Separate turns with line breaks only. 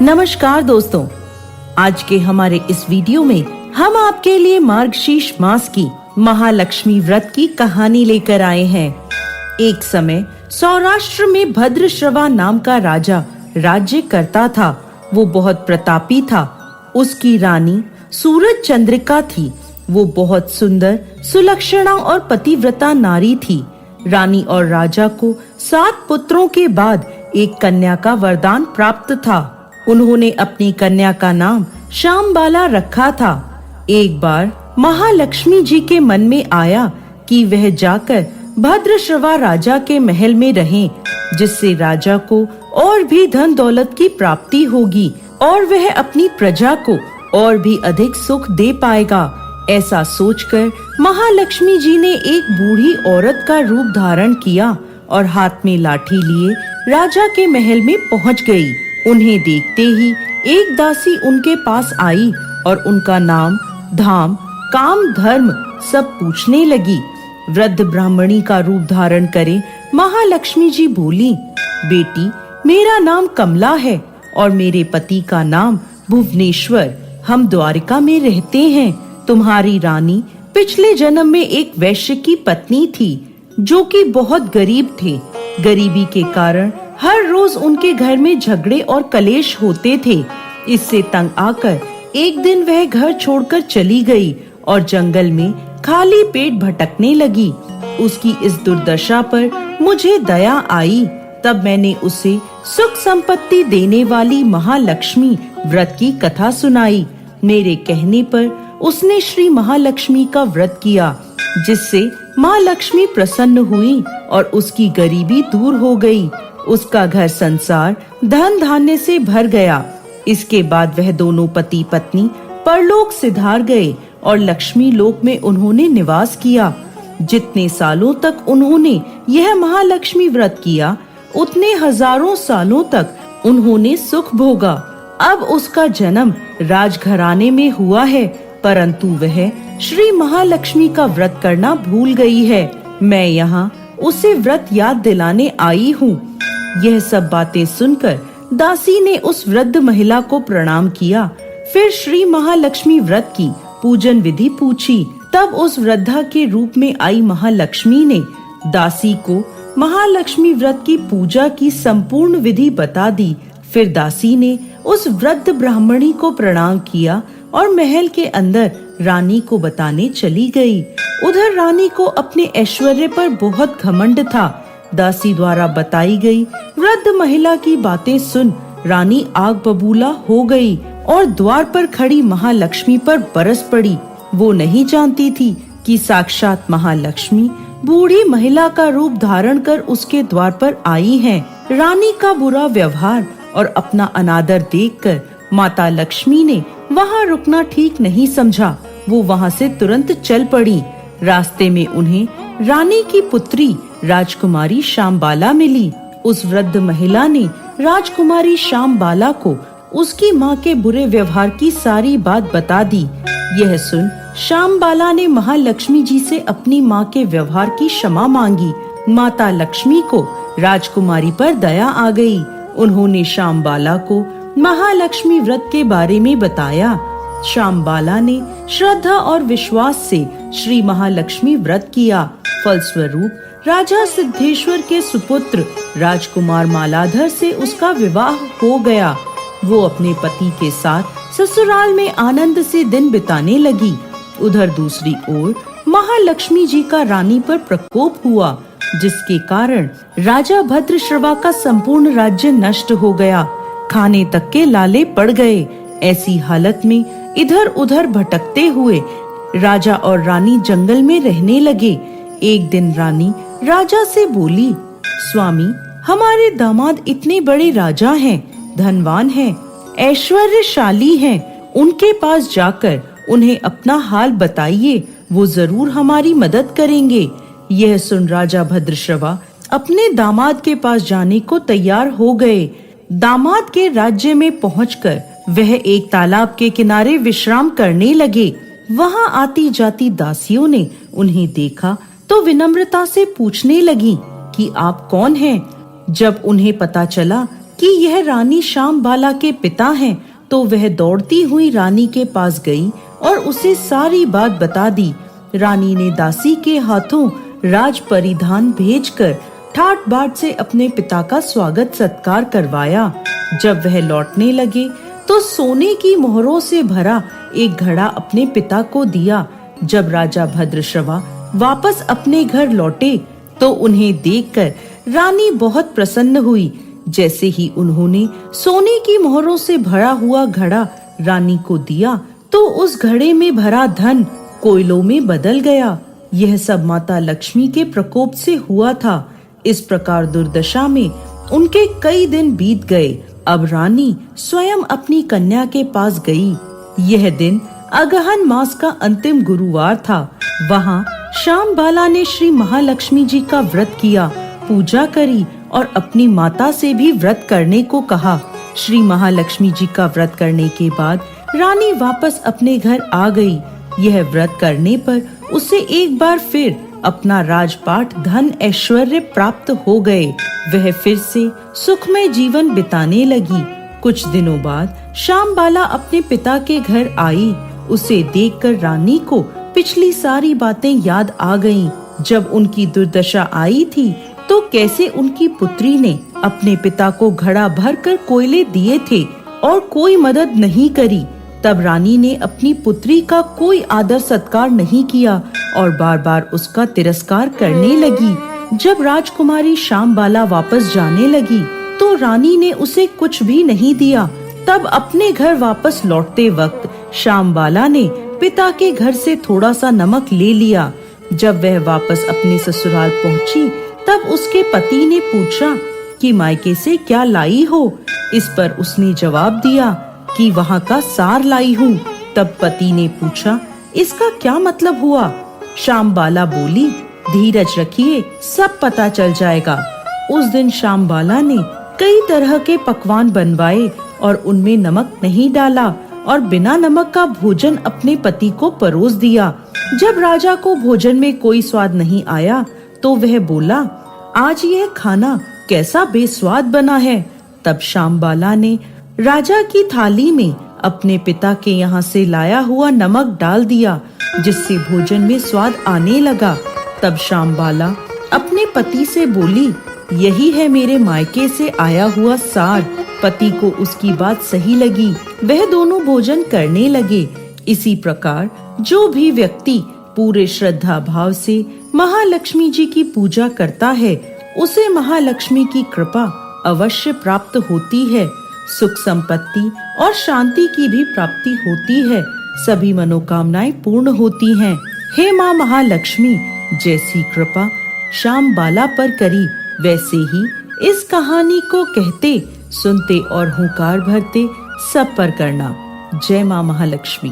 नमस्कार दोस्तों, आज के हमारे इस वीडियो में हम आपके लिए मार्गशीर्ष मास की महालक्ष्मी व्रत की कहानी लेकर आए हैं। एक समय सौराष्ट्र में भद्रश्रवा नाम का राजा राज्य करता था। वो बहुत प्रतापी था। उसकी रानी सूरज चंद्रिका थी। वो बहुत सुंदर, सुलक्षणा और पतिव्रता नारी थी। रानी और राजा को 7 पुत्रों के बाद एक कन्या का वरदान प्राप्त था। उन्होंने अपनी कन्या का नाम श्यामबाला रखा था। एक बार महालक्ष्मी जी के मन में आया कि वह जाकर भद्रश्रवा राजा के महल में रहें, जिससे राजा को और भी धन दौलत की प्राप्ति होगी और वह अपनी प्रजा को और भी अधिक सुख दे पाएगा। ऐसा सोचकर महालक्ष्मी जी ने एक बूढ़ी औरत का रूप धारण किया और हाथ में लाठी लिए राजा के महल में पहुंच गई। उन्हें देखते ही एक दासी उनके पास आई और उनका नाम, धाम, काम, धर्म सब पूछने लगी। वृद्ध ब्राह्मणी का रूप धारण करे महालक्ष्मी जी बोली, बेटी, मेरा नाम कमला है और मेरे पति का नाम भुवनेश्वर। हम द्वारिका में रहते हैं। तुम्हारी रानी पिछले जन्म में एक वैश्य की पत्नी थी, जो कि बहुत गरीब थे। गरीबी के कारण हर रोज उनके घर में झगड़े और कलेश होते थे। इससे तंग आकर एक दिन वह घर छोड़कर चली गई और जंगल में खाली पेट भटकने लगी। उसकी इस दुर्दशा पर मुझे दया आई। तब मैंने उसे सुख संपत्ति देने वाली महालक्ष्मी व्रत की कथा सुनाई। मेरे कहने पर उसने श्री महालक्ष्मी का व्रत किया, जिससे माँ लक्ष्मी प्रसन्न हुई और उसकी गरीबी दूर हो गई। उसका घर संसार धन धान्य से भर गया। इसके बाद वह दोनों पति पत्नी परलोक सिधार गए और लक्ष्मी लोक में उन्होंने निवास किया। जितने सालों तक उन्होंने यह महालक्ष्मी व्रत किया, उतने हजारों सालों तक उन्होंने सुख भोगा। अब उसका जन्म राजघराने में हुआ है, परंतु वह श्री महालक्ष्मी का व्रत करना भूल गई है। मैं यहाँ उसे व्रत याद दिलाने आई हूँ। यह सब बातें सुनकर दासी ने उस वृद्ध महिला को प्रणाम किया। फिर श्री महालक्ष्मी व्रत की पूजन विधि पूछी। तब उस वृद्धा के रूप में आई महालक्ष्मी ने दासी को महालक्ष्मी व्रत की पूजा की संपूर्ण विधि बता दी। फिर दासी ने उस वृद्ध ब्राह्मणी को प्रणाम किया और महल के अंदर रानी को बताने चली गई। उधर रानी को अपने ऐश्वर्य पर बहुत घमंड था। दासी द्वारा बताई गई वृद्ध महिला की बातें सुन रानी आग बबूला हो गई और द्वार पर खड़ी महालक्ष्मी पर बरस पड़ी। वो नहीं जानती थी कि साक्षात महालक्ष्मी बूढ़ी महिला का रूप धारण कर उसके द्वार पर आई हैं। रानी का बुरा व्यवहार और अपना अनादर देखकर माता लक्ष्मी ने वहाँ रुकना ठीक नहीं समझा। वो वहाँ से तुरंत चल पड़ी। रास्ते में उन्हें रानी की पुत्री राजकुमारी श्यामबाला मिली। उस वृद्ध महिला ने राजकुमारी श्यामबाला को उसकी माँ के बुरे व्यवहार की सारी बात बता दी। यह सुन श्यामबाला ने महालक्ष्मी जी से अपनी माँ के व्यवहार की क्षमा मांगी। माता लक्ष्मी को राजकुमारी पर दया आ गई। उन्होंने श्यामबाला को महालक्ष्मी व्रत के बारे में बताया। श्यामबाला ने श्रद्धा और विश्वास से श्री महालक्ष्मी व्रत किया। फलस्वरूप राजा सिद्धेश्वर के सुपुत्र राजकुमार मालाधर से उसका विवाह हो गया। वो अपने पति के साथ ससुराल में आनंद से दिन बिताने लगी। उधर दूसरी ओर महालक्ष्मी जी का रानी पर प्रकोप हुआ, जिसके कारण राजा भद्रश्रवा का संपूर्ण राज्य नष्ट हो गया। खाने तक के लाले पड़ गए। ऐसी हालत में इधर उधर भटकते हुए राजा और रानी जंगल में रहने लगे। एक दिन रानी राजा से बोली, स्वामी, हमारे दामाद इतने बड़े राजा हैं, धनवान हैं, ऐश्वर्यशाली हैं। उनके पास जाकर उन्हें अपना हाल बताइए, वो जरूर हमारी मदद करेंगे। यह सुन राजा भद्रश्रवा अपने दामाद के पास जाने को तैयार हो गए। दामाद के राज्य में पहुंचकर वह एक तालाब के किनारे विश्राम करने लगे। वहां आती जाती दासियों ने उन्हें देखा तो विनम्रता से पूछने लगी कि आप कौन हैं? जब उन्हें पता चला कि यह रानी श्यामबाला के पिता हैं, तो वह दौड़ती हुई रानी के पास गई और उसे सारी बात बता दी। रानी ने दासी के हाथों राज परिधान भेजकर ठाट बाट से अपने पिता का स्वागत सत्कार करवाया। जब वह लौटने लगे तो सोने की मोहरों से भरा एक घड़ा अपने पिता को दिया। जब राजा भद्रश्रवा वापस अपने घर लौटे तो उन्हें देखकर रानी बहुत प्रसन्न हुई। जैसे ही उन्होंने सोने की मोहरों से भरा हुआ घड़ा रानी को दिया तो उस घड़े में भरा धन कोयलों में बदल गया। यह सब माता लक्ष्मी के प्रकोप से हुआ था। इस प्रकार दुर्दशा में उनके कई दिन बीत गए। अब रानी स्वयं अपनी कन्या के पास गई। यह दिन अगहन मास का अंतिम गुरुवार था। वहाँ श्यामबाला ने श्री महालक्ष्मी जी का व्रत किया, पूजा करी और अपनी माता से भी व्रत करने को कहा। श्री महालक्ष्मी जी का व्रत करने के बाद रानी वापस अपने घर आ गई। यह व्रत करने पर उसे एक बार फिर अपना राजपाट धन ऐश्वर्य प्राप्त हो गए। वह फिर से सुखमय जीवन बिताने लगी। कुछ दिनों बाद श्यामबाला अपने पिता के घर आई। उसे देखकर रानी को पिछली सारी बातें याद आ गईं। जब उनकी दुर्दशा आई थी तो कैसे उनकी पुत्री ने अपने पिता को घड़ा भर कर कोयले दिए थे और कोई मदद नहीं करी। तब रानी ने अपनी पुत्री का कोई आदर सत्कार नहीं किया और बार बार उसका तिरस्कार करने लगी। जब राजकुमारी श्यामबाला वापस जाने लगी तो रानी ने उसे कुछ भी नहीं दिया। तब अपने घर वापस लौटते वक्त श्यामबाला ने पिता के घर से थोड़ा सा नमक ले लिया। जब वह वापस अपने ससुराल पहुंची तब उसके पति ने पूछा कि मायके से क्या लाई हो। इस पर उसने जवाब दिया कि वहाँ का सार लाई हूँ। तब पति ने पूछा, इसका क्या मतलब हुआ? श्यामबाला बोली, धीरज रखिए, सब पता चल जाएगा। उस दिन श्यामबाला ने कई तरह के पकवान बनवाए और उनमें नमक नहीं डाला और बिना नमक का भोजन अपने पति को परोस दिया। जब राजा को भोजन में कोई स्वाद नहीं आया तो वह बोला, आज यह खाना कैसा बेस्वाद बना है। तब श्यामबाला ने राजा की थाली में अपने पिता के यहाँ से लाया हुआ नमक डाल दिया, जिससे भोजन में स्वाद आने लगा। तब श्यामबाला अपने पति से बोली, यही है मेरे मायके से आया हुआ सार। पति को उसकी बात सही लगी। वह दोनों भोजन करने लगे। इसी प्रकार जो भी व्यक्ति पूरे श्रद्धा भाव से महालक्ष्मी जी की पूजा करता है, उसे महालक्ष्मी की कृपा अवश्य प्राप्त होती है। सुख संपत्ति और शांति की भी प्राप्ति होती है। सभी मनोकामनाएं पूर्ण होती हैं। हे माँ महालक्ष्मी, जैसी कृपा श्यामबाला पर करी, वैसे ही इस कहानी को कहते, सुनते और हुंकार भरते सब पर करना। जय माँ महालक्ष्मी।